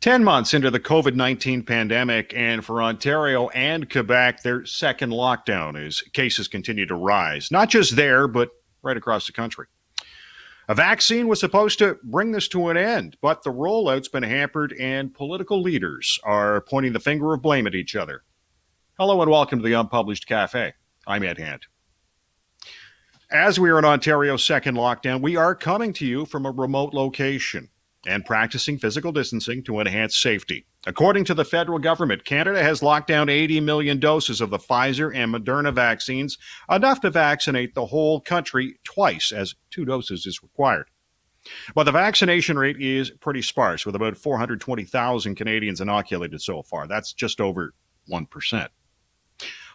10 months into the COVID-19 pandemic, and for Ontario and Quebec, their second lockdown as cases continue to rise, not just there, but right across the country. A vaccine was supposed to bring this to an end, but the rollout's been hampered, and political leaders are pointing the finger of blame at each other. Hello and welcome to the Unpublished Cafe. I'm Ed Hand. As we are in Ontario's second lockdown, we are coming to you from a remote location and practicing physical distancing to enhance safety. According to the federal government, Canada has locked down 80 million doses of the Pfizer and Moderna vaccines, enough to vaccinate the whole country twice, as 2 doses is required. But the vaccination rate is pretty sparse, with about 420,000 Canadians inoculated so far. That's just over 1%.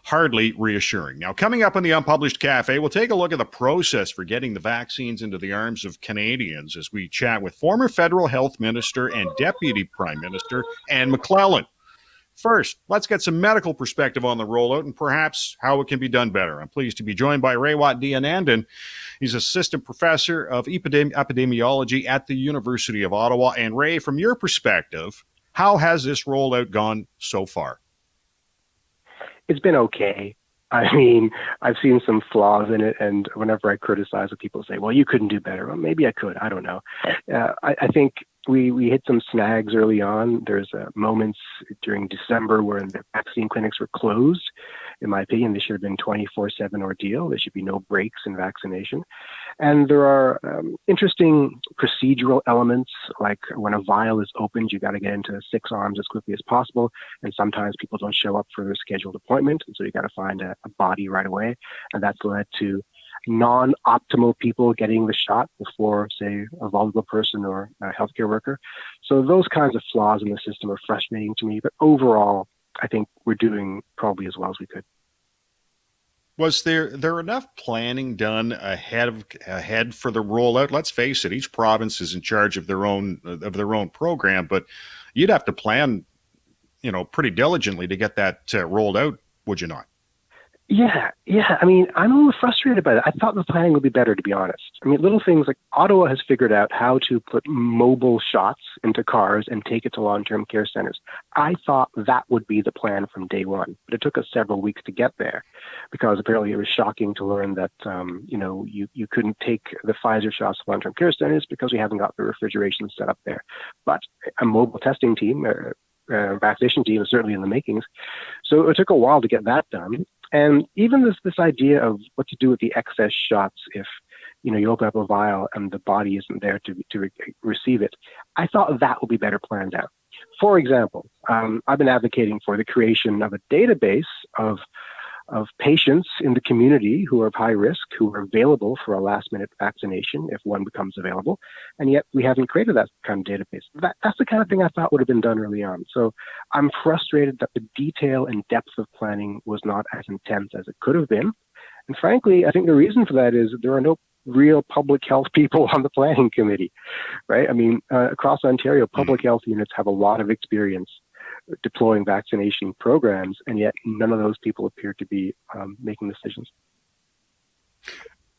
Hardly reassuring. Now, coming up on the Unpublished Cafe, we'll take a look at the process for getting the vaccines into the arms of Canadians as we chat with former federal health minister and deputy prime minister Anne McClellan. First, let's get some medical perspective on the rollout and perhaps how it can be done better. I'm pleased to be joined by Rewat Deonandan. He's assistant professor of epidemiology at the University of Ottawa. And Ray, from your perspective, how has this rollout gone so far? It's been okay. I mean, I've seen some flaws in it, and whenever I criticize it, people say, well, you couldn't do better. Well, maybe I could. I don't know. I think we hit some snags early on. There's moments during December where the vaccine clinics were closed. In my opinion, they should have been 24/7 ordeal. There should be no breaks in vaccination. And there are interesting procedural elements, like when a vial is opened, you got to get into 6 arms as quickly as possible. And sometimes people don't show up for their scheduled appointment. And so you got to find a body right away. And that's led to non-optimal people getting the shot before, say, a vulnerable person or a healthcare worker. So those kinds of flaws in the system are frustrating to me. But overall, I think we're doing probably as well as we could. Was there enough planning done ahead for the rollout? Let's face it, each province is in charge of their own program, but you'd have to plan, pretty diligently to get that rolled out, would you not? Yeah. I mean, I'm a little frustrated by that. I thought the planning would be better, to be honest. I mean, little things like Ottawa has figured out how to put mobile shots into cars and take it to long-term care centers. I thought that would be the plan from day one, but it took us several weeks to get there because apparently it was shocking to learn that, you couldn't take the Pfizer shots to long-term care centers because we haven't got the refrigeration set up there. But a mobile testing team, vaccination team is certainly in the makings. So it took a while to get that done. And even this idea of what to do with the excess shots if, you open up a vial and the body isn't there to receive it, I thought that would be better planned out. For example, I've been advocating for the creation of a database of patients in the community who are of high risk, who are available for a last-minute vaccination if one becomes available, and yet we haven't created that kind of database. That's the kind of thing I thought would have been done early on. So I'm frustrated that the detail and depth of planning was not as intense as it could have been. And frankly, I think the reason for that is there are no real public health people on the planning committee, right? I mean, across Ontario, public health units have a lot of experience deploying vaccination programs, and yet none of those people appear to be making decisions.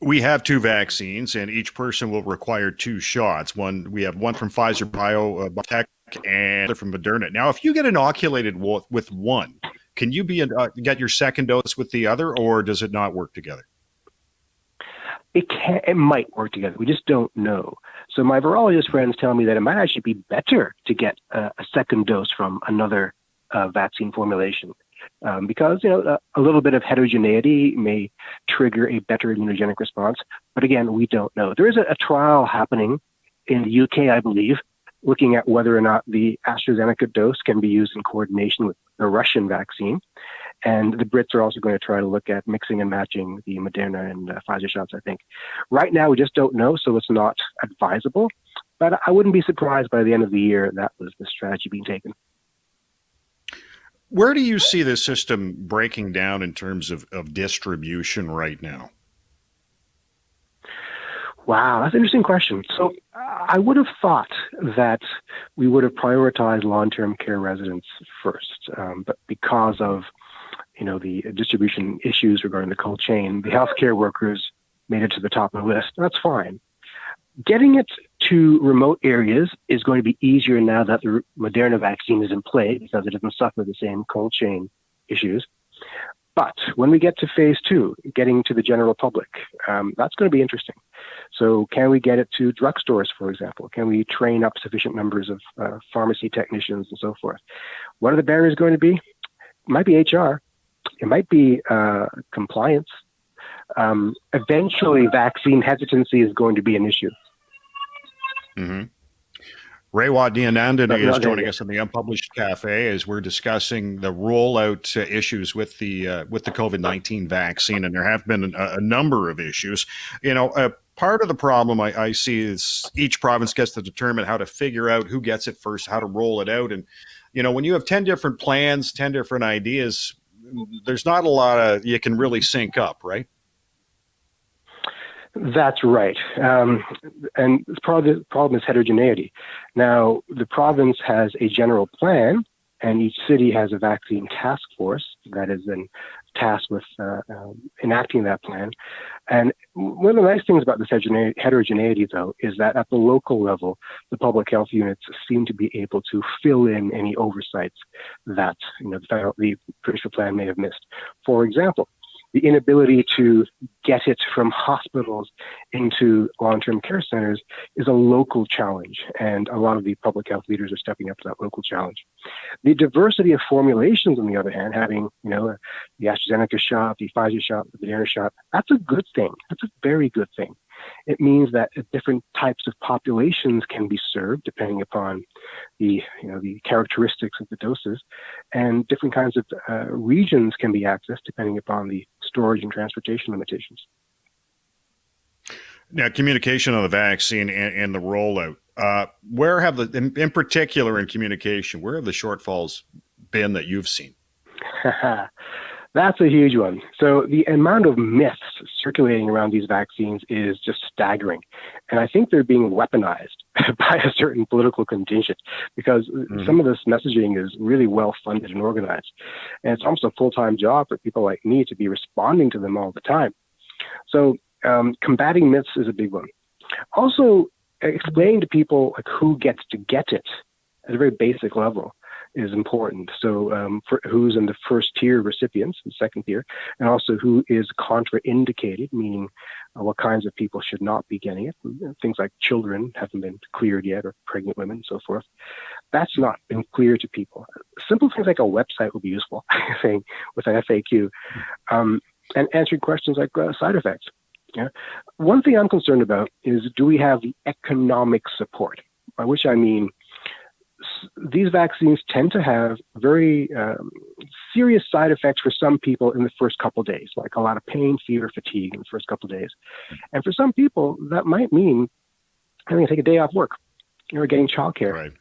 We have 2 vaccines, and each person will require 2 shots. We have one from Pfizer Biotech and other from Moderna. Now, if you get inoculated with one, can you get your second dose with the other, or does it not work together? It might work together. We just don't know. So my virologist friends tell me that it might actually be better to get a second dose from another vaccine formulation because, a little bit of heterogeneity may trigger a better immunogenic response. But again, we don't know. There is a trial happening in the UK, I believe, looking at whether or not the AstraZeneca dose can be used in coordination with the Russian vaccine. And the Brits are also going to try to look at mixing and matching the Moderna and Pfizer shots, I think. Right now, we just don't know, so it's not advisable. But I wouldn't be surprised by the end of the year that was the strategy being taken. Where do you see the system breaking down in terms of distribution right now? Wow, that's an interesting question. So I would have thought that we would have prioritized long-term care residents first, but because of the distribution issues regarding the cold chain, the healthcare workers made it to the top of the list. That's fine. Getting it to remote areas is going to be easier now that the Moderna vaccine is in play because it doesn't suffer the same cold chain issues. But when we get to phase 2, getting to the general public, that's going to be interesting. So can we get it to drugstores, for example? Can we train up sufficient numbers of pharmacy technicians and so forth? What are the barriers going to be? It might be HR. It might be compliance. Eventually, vaccine hesitancy is going to be an issue. Mm-hmm. Rewa Dianandani is joining us in the Unpublished Cafe as we're discussing the rollout issues with the COVID-19 vaccine, and there have been a number of issues. Part of the problem I see is each province gets to determine how to figure out who gets it first, how to roll it out, and when you have 10 different plans, 10 different ideas, there's not a lot you can really sync up, right? That's right. And part of the problem is heterogeneity. Now, the province has a general plan, and each city has a vaccine task force that is then tasked with enacting that plan. And one of the nice things about this heterogeneity, though, is that at the local level, the public health units seem to be able to fill in any oversights that the provincial plan may have missed. For example, the inability to get it from hospitals into long-term care centers is a local challenge, and a lot of the public health leaders are stepping up to that local challenge. The diversity of formulations, on the other hand, having the AstraZeneca shot, the Pfizer shot, the Moderna shot, that's a good thing. That's a very good thing. It means that different types of populations can be served depending upon the characteristics of the doses, and different kinds of regions can be accessed depending upon the storage and transportation limitations. Now, communication on the vaccine and the rollout. Where have in particular in communication, where have the shortfalls been that you've seen? That's a huge one. So the amount of myths circulating around these vaccines is just staggering. And I think they're being weaponized by a certain political contingent because some of this messaging is really well funded and organized. And it's almost a full-time job for people like me to be responding to them all the time. So combating myths is a big one. Also, explaining to people who gets to get it at a very basic level is important. So for who's in the first tier recipients, the second tier, and also who is contraindicated, meaning what kinds of people should not be getting it. Things like children haven't been cleared yet, or pregnant women, and so forth. That's not been clear to people. Simple things like a website would be useful, I think, with an FAQ, and answering questions like side effects. Yeah. One thing I'm concerned about is, do we have the economic support? By which I mean, these vaccines tend to have very serious side effects for some people in the first couple of days, like a lot of pain, fever, fatigue in the first couple of days. And for some people, that might mean having to take a day off work or getting childcare. Right.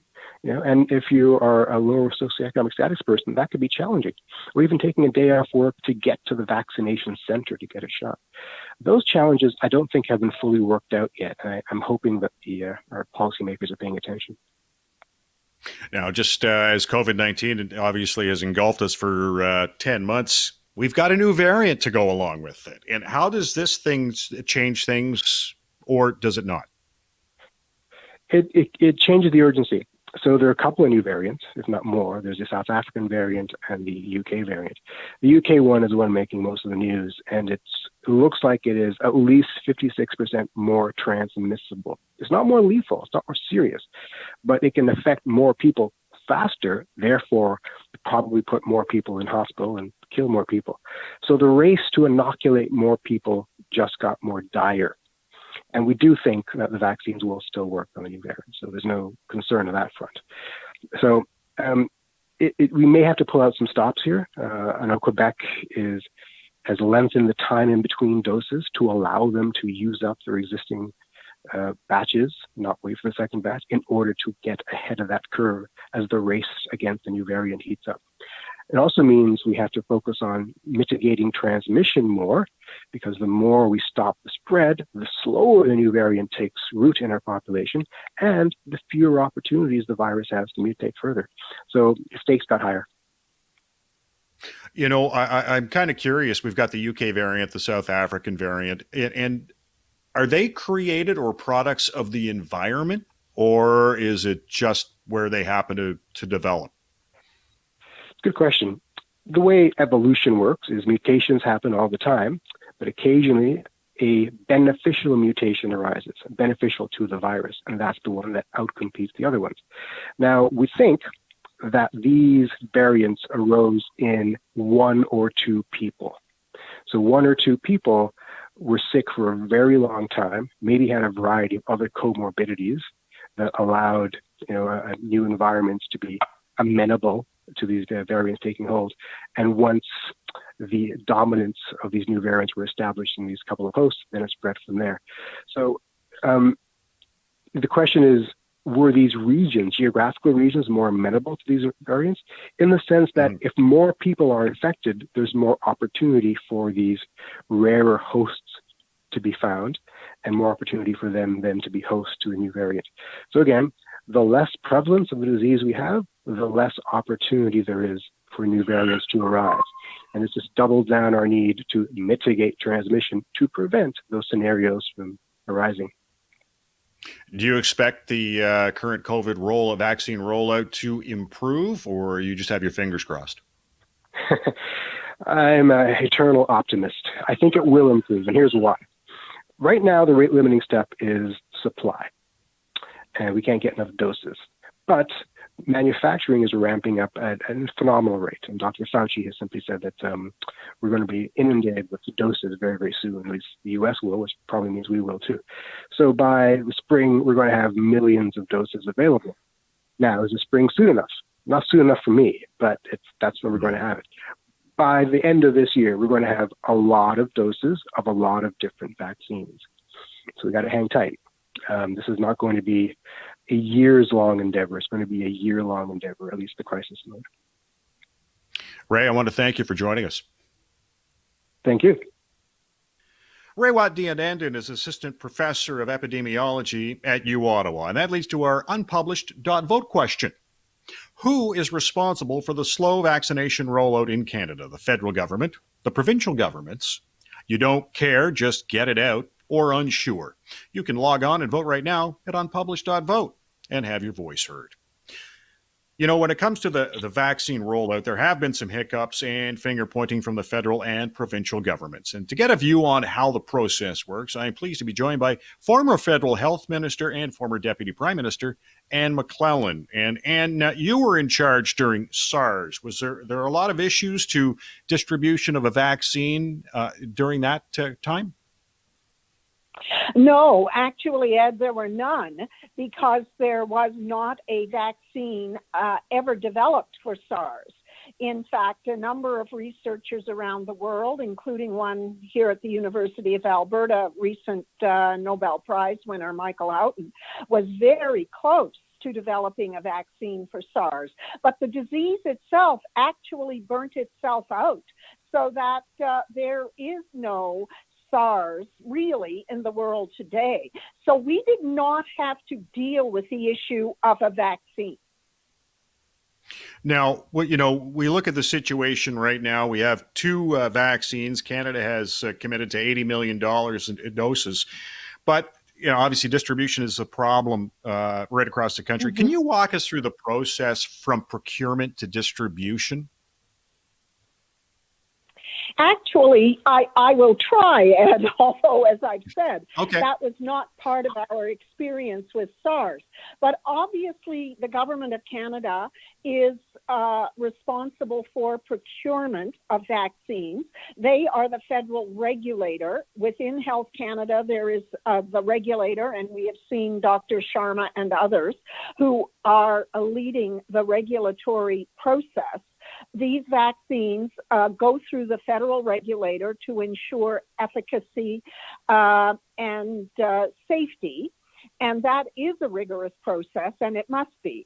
And if you are a lower socioeconomic status person, that could be challenging. Or even taking a day off work to get to the vaccination center to get a shot. Those challenges, I don't think, have been fully worked out yet. I'm hoping that our policymakers are paying attention. Now, just as COVID-19 obviously has engulfed us for 10 months, we've got a new variant to go along with it. And how does this thing change things, or does it not? It changes the urgency. So there are a couple of new variants, if not more. There's the South African variant and the UK variant. The UK one is the one making most of the news, and it looks like it is at least 56% more transmissible. It's not more lethal, it's not more serious, but it can affect more people faster, therefore probably put more people in hospital and kill more people. So the race to inoculate more people just got more dire. And we do think that the vaccines will still work on the new variant, so there's no concern on that front. So we may have to pull out some stops here. I know Quebec has lengthened the time in between doses to allow them to use up their existing batches, not wait for the second batch, in order to get ahead of that curve as the race against the new variant heats up. It also means we have to focus on mitigating transmission more, because the more we stop the spread, the slower the new variant takes root in our population, and the fewer opportunities the virus has to mutate further. So the stakes got higher. I'm kind of curious. We've got the UK variant, the South African variant, and Are they created or products of the environment, or is it just where they happen to develop? Good question. The way evolution works is mutations happen all the time, but occasionally a beneficial mutation arises, beneficial to the virus, and that's the one that outcompetes the other ones. Now, we think that these variants arose in one or two people. So one or two people were sick for a very long time, maybe had a variety of other comorbidities that allowed new environments to be amenable to these variants taking hold. And once the dominance of these new variants were established in these couple of hosts, then it spread from there. So the question is, were these regions, geographical regions, more amenable to these variants? In the sense that if more people are infected, there's more opportunity for these rarer hosts to be found and more opportunity for them then to be host to a new variant. So again, the less prevalence of the disease we have, the less opportunity there is for new variants to arise. And it's just doubled down our need to mitigate transmission to prevent those scenarios from arising. Do you expect the current COVID vaccine rollout to improve, or you just have your fingers crossed? I'm an eternal optimist. I think it will improve, and here's why. Right now, the rate limiting step is supply, and we can't get enough doses. But manufacturing is ramping up at a phenomenal rate. And Dr. Fauci has simply said that we're going to be inundated with doses very, very soon. At least the U.S. will, which probably means we will too. So by the spring, we're going to have millions of doses available. Now, is the spring soon enough? Not soon enough for me, but that's when we're going to have it. By the end of this year, we're going to have a lot of doses of a lot of different vaccines. So we got to hang tight. This is not going to be a years-long endeavor. It's going to be a year-long endeavor, at least the crisis mode. Ray, I want to thank you for joining us. Thank you. Ray Watt-Dianandan is Assistant Professor of Epidemiology at U Ottawa, and that leads to our unpublished .vote question. Who is responsible for the slow vaccination rollout in Canada? The federal government, the provincial governments? You don't care, just get it out, or unsure? You can log on and vote right now at unpublished.vote and have your voice heard. You know, when it comes to the vaccine rollout, there have been some hiccups and finger pointing from the federal and provincial governments. And to get a view on how the process works, I am pleased to be joined by former federal health minister and former deputy prime minister, Anne McClellan. And Anne, you were in charge during SARS. Was there a lot of issues to distribution of a vaccine during that time? No, actually, Ed, there were none because there was not a vaccine ever developed for SARS. In fact, a number of researchers around the world, including one here at the University of Alberta, recent Nobel Prize winner Michael Houghton, was very close to developing a vaccine for SARS. But the disease itself actually burnt itself out so that there is no SARS really in the world today. So we did not have to deal with the issue of a vaccine. Now, we look at the situation right now. We have two vaccines. Canada has committed to $80 million in doses. But, obviously distribution is a problem right across the country. Can you walk us through the process from procurement to distribution? Actually, I will try, Ed, although, as I've said, okay, that was not part of our experience with SARS. But obviously, the Government of Canada is responsible for procurement of vaccines. They are the federal regulator. Within Health Canada, there is the regulator, and we have seen Dr. Sharma and others who are leading the regulatory process. These vaccines go through the federal regulator to ensure efficacy and safety. And that is a rigorous process, and it must be,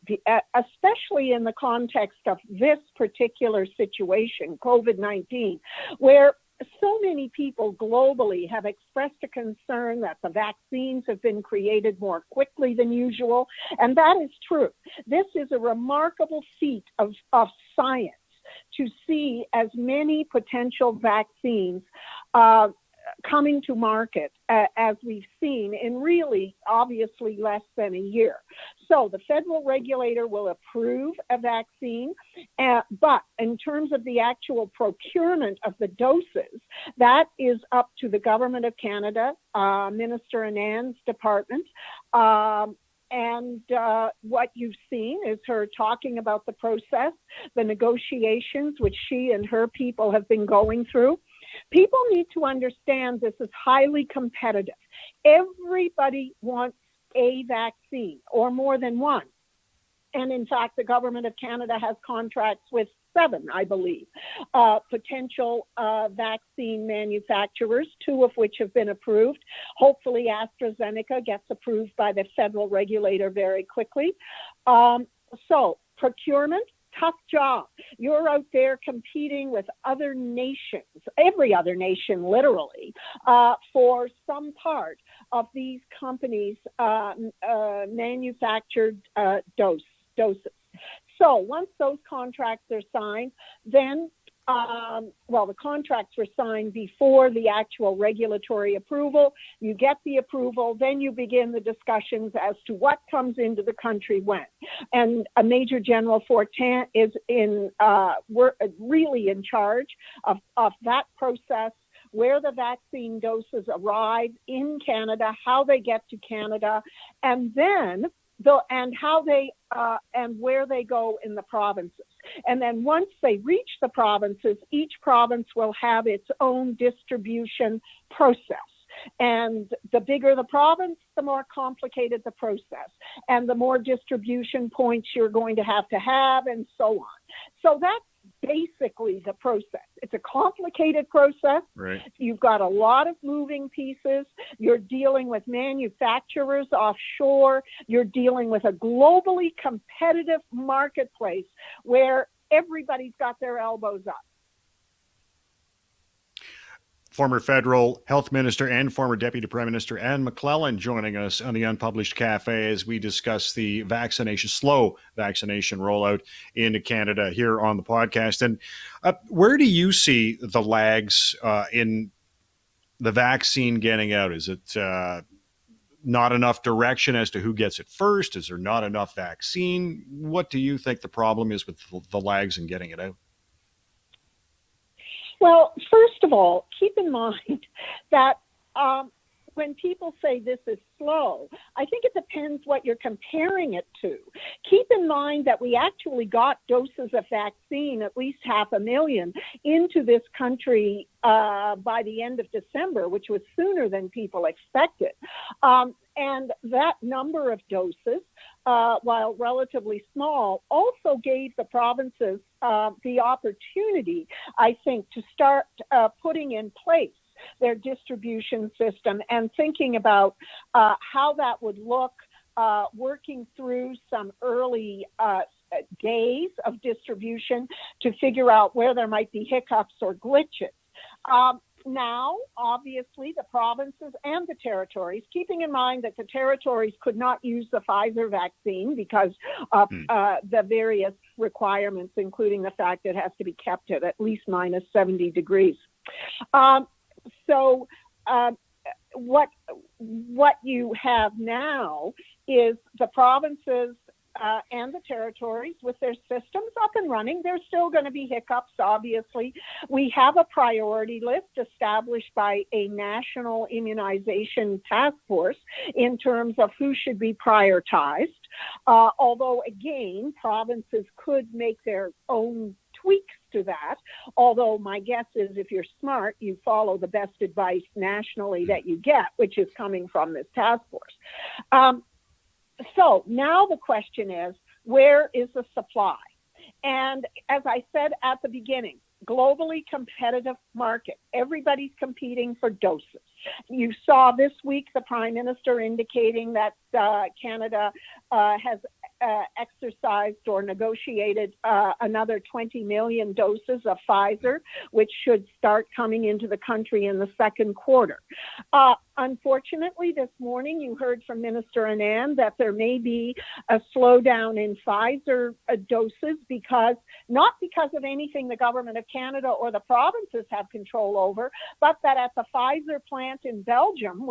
especially in the context of this particular situation, COVID-19, where so many people globally have expressed a concern that the vaccines have been created more quickly than usual. And that is true. This is a remarkable feat of science to see as many potential vaccines coming to market, as we've seen, in really obviously less than a year. So the federal regulator will approve a vaccine, but in terms of the actual procurement of the doses, that is up to the Government of Canada, Minister Anand's department. And what you've seen is her talking about the process, the negotiations which she and her people have been going through. People need to understand this is highly competitive. Everybody wants a vaccine or more than one. And in fact, the Government of Canada has contracts with 7, I believe, potential vaccine manufacturers, 2 of which have been approved. Hopefully AstraZeneca gets approved by the federal regulator very quickly. So procurement, tough job. You're out there competing with other nations, every other nation literally, for some part of these companies' manufactured doses. So once those contracts are signed, then, the contracts were signed before the actual regulatory approval. You get the approval, then you begin the discussions as to what comes into the country when. And Major General Fortin is really in charge of that process, where the vaccine doses arrive in Canada, how they get to Canada, and then how they and where they go in the provinces. And then once they reach the provinces, each province will have its own distribution process. And the bigger the province, the more complicated the process. And the more distribution points you're going to have, and so on. So that's basically the process. It's a complicated process. Right. You've got a lot of moving pieces. You're dealing with manufacturers offshore. You're dealing with a globally competitive marketplace where everybody's got their elbows up. Former federal health minister and former deputy prime minister Anne McClellan joining us on the Unpublished Cafe as we discuss the slow vaccination rollout into Canada here on the podcast. And where do you see the lags in the vaccine getting out? Is it not enough direction as to who gets it first? Is there not enough vaccine? What do you think the problem is with the lags in getting it out? Well, first of all, keep in mind that when people say this is slow, I think it depends what you're comparing it to. Keep in mind that we actually got doses of vaccine, at least 500,000, into this country by the end of December, which was sooner than people expected. And that number of doses, while relatively small, also gave the provinces the opportunity, I think, to start putting in place their distribution system and thinking about how that would look, working through some early days of distribution to figure out where there might be hiccups or glitches. Now, obviously, the provinces and the territories, keeping in mind that the territories could not use the Pfizer vaccine because of the various requirements, including the fact that it has to be kept at least minus 70 degrees. So what you have now is the provinces and the territories with their systems up and running. There's still going to be hiccups, obviously. We have a priority list established by a national immunization task force in terms of who should be prioritized. Although, again, provinces could make their own tweaks to that. Although my guess is if you're smart, you follow the best advice nationally that you get, which is coming from this task force. So now the question is, where is the supply? And as I said at the beginning, globally competitive market. Everybody's competing for doses. You saw this week the Prime Minister indicating that Canada has exercised or negotiated another 20 million doses of Pfizer, which should start coming into the country in the second quarter. Unfortunately, this morning you heard from Minister Anand that there may be a slowdown in Pfizer doses not because of anything the government of Canada or the provinces have control over, but that at the Pfizer plant in Belgium,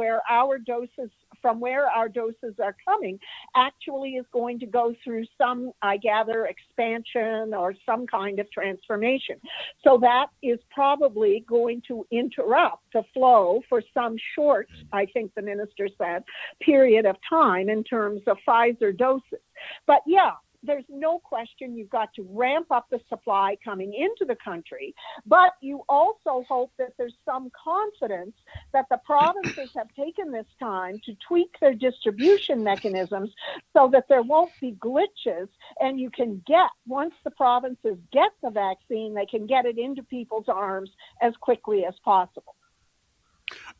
from where our doses are coming, actually is going to go through some, I gather, expansion or some kind of transformation. So that is probably going to interrupt the flow for some short, I think the minister said, period of time in terms of Pfizer doses. But yeah, there's no question you've got to ramp up the supply coming into the country, but you also hope that there's some confidence that the provinces have taken this time to tweak their distribution mechanisms so that there won't be glitches, and you can once the provinces get the vaccine, they can get it into people's arms as quickly as possible.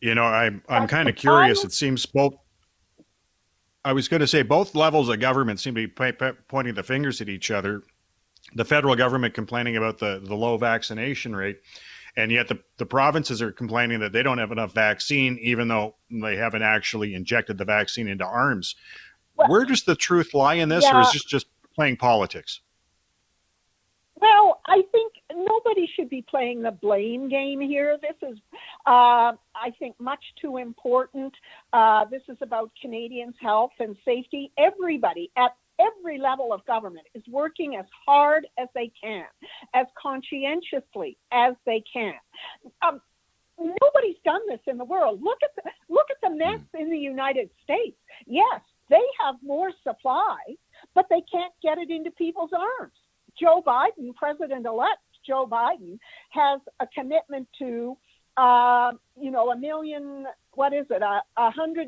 You know, I'm kind of curious. It seems I was going to say both levels of government seem to be pointing the fingers at each other. The federal government complaining about the low vaccination rate, and yet the provinces are complaining that they don't have enough vaccine, even though they haven't actually injected the vaccine into arms. Where does the truth lie in this, or is this just playing politics? Well, I think nobody should be playing the blame game here. This is, I think, much too important. This is about Canadians' health and safety. Everybody at every level of government is working as hard as they can, as conscientiously as they can. Nobody's done this in the world. Look at the mess in the United States. Yes, they have more supply, but they can't get it into people's arms. Joe Biden, President-elect Joe Biden, has a commitment to, 100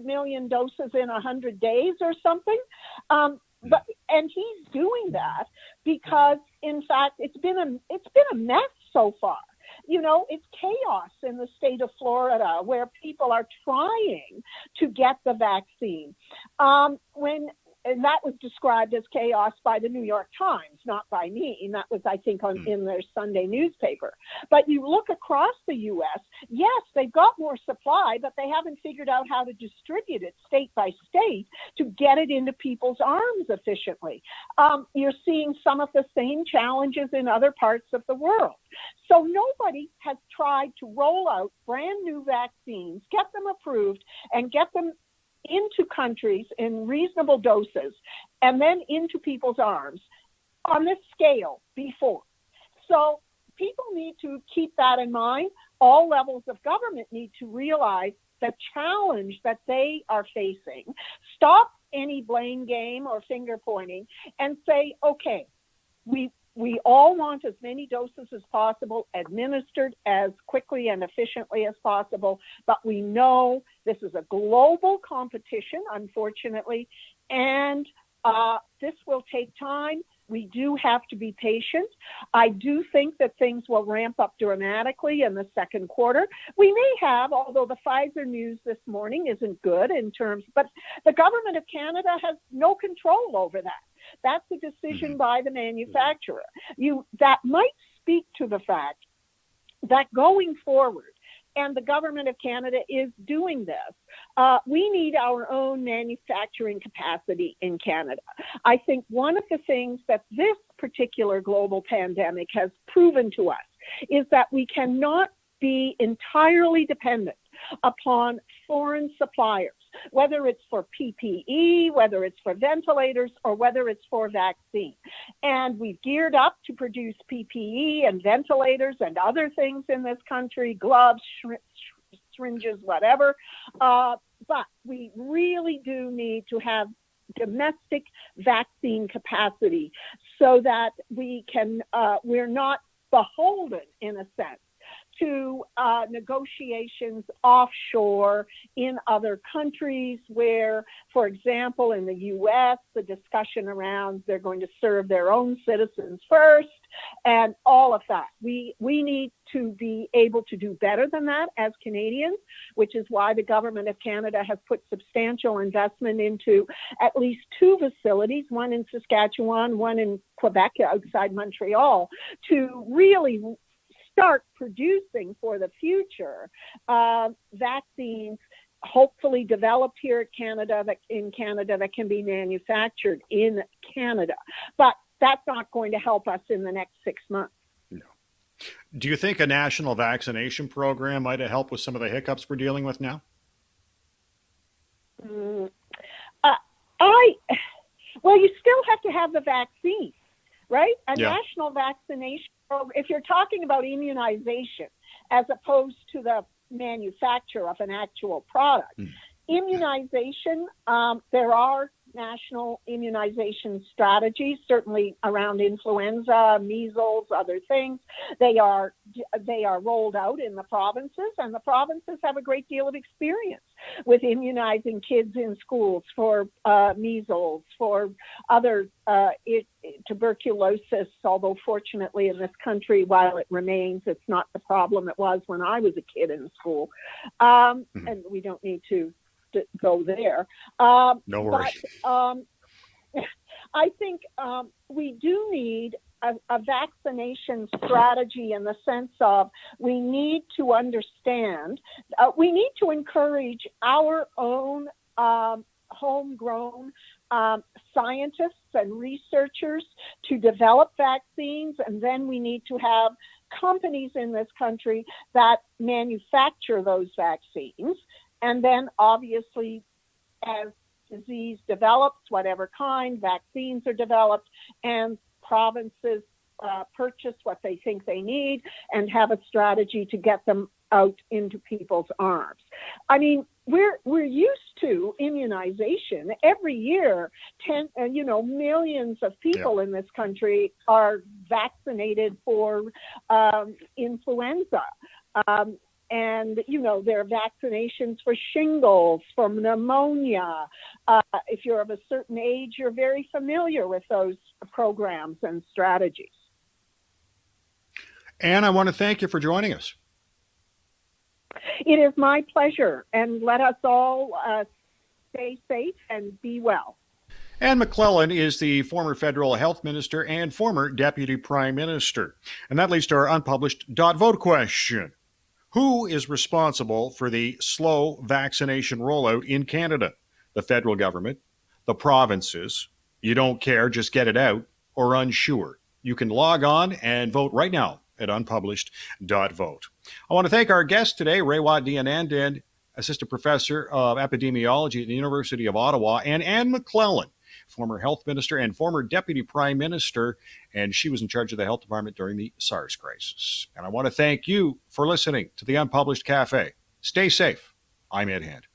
million doses in 100 days or something. And he's doing that because, in fact, it's been a mess so far. It's chaos in the state of Florida where people are trying to get the vaccine. And that was described as chaos by the New York Times, not by me. And that was, I think, in their Sunday newspaper. But you look across the U.S., yes, they've got more supply, but they haven't figured out how to distribute it state by state to get it into people's arms efficiently. You're seeing some of the same challenges in other parts of the world. So nobody has tried to roll out brand new vaccines, get them approved, and get them into countries in reasonable doses and then into people's arms on this scale before. So people need to keep that in mind. All levels of government need to realize the challenge that they are facing, stop any blame game or finger pointing, and say, okay, we all want as many doses as possible administered as quickly and efficiently as possible, but we know this is a global competition, unfortunately, and this will take time. We do have to be patient. I do think that things will ramp up dramatically in the second quarter. We may have, although the Pfizer news this morning isn't good but the government of Canada has no control over that. That's a decision by the manufacturer. That might speak to the fact that going forward, and the government of Canada is doing this, we need our own manufacturing capacity in Canada. I think one of the things that this particular global pandemic has proven to us is that we cannot be entirely dependent upon foreign suppliers, whether it's for PPE, whether it's for ventilators, or whether it's for vaccine. And we've geared up to produce PPE and ventilators and other things in this country, gloves, syringes, whatever. But we really do need to have domestic vaccine capacity so that we're not beholden, in a sense, to negotiations offshore in other countries where, for example, in the U.S., the discussion around they're going to serve their own citizens first, and all of that. We need to be able to do better than that as Canadians, which is why the government of Canada has put substantial investment into at least 2 facilities, one in Saskatchewan, one in Quebec outside Montreal, to really start producing for the future vaccines hopefully developed here in Canada that can be manufactured in Canada. But that's not going to help us in the next 6 months. No. Do you think a national vaccination program might have helped with some of the hiccups we're dealing with now? Well, you still have to have the vaccine, right? A Yeah. national vaccination program, if you're talking about immunization as opposed to the manufacture of an actual product. Immunization, there are national immunization strategies, certainly around influenza, measles, other things. They are rolled out in the provinces, and the provinces have a great deal of experience with immunizing kids in schools for measles, for other tuberculosis, although fortunately in this country, while it remains, it's not the problem it was when I was a kid in school. And we don't need to go there. No worry. But I think we do need a vaccination strategy in the sense of we need to understand, we need to encourage our own homegrown scientists and researchers to develop vaccines, and then we need to have companies in this country that manufacture those vaccines. And then obviously, as disease develops, whatever kind, vaccines are developed, and provinces purchase what they think they need and have a strategy to get them out into people's arms. I mean, we're used to immunization. Every year, millions of people in this country are vaccinated for influenza. And, there are vaccinations for shingles, for pneumonia. If you're of a certain age, you're very familiar with those programs and strategies. Anne, I want to thank you for joining us. It is my pleasure. And let us all stay safe and be well. Anne McClellan is the former federal health minister and former deputy prime minister. And that leads to our unpublished .vote question. Who is responsible for the slow vaccination rollout in Canada? The federal government, the provinces, you don't care, just get it out, or unsure? You can log on and vote right now at unpublished.vote. I want to thank our guest today, Rewa Dianandan, assistant professor of epidemiology at the University of Ottawa, and Anne McClellan, former health minister and former deputy prime minister, and she was in charge of the health department during the SARS crisis. And I want to thank you for listening to the Unpublished Cafe. Stay safe. I'm Ed Hand.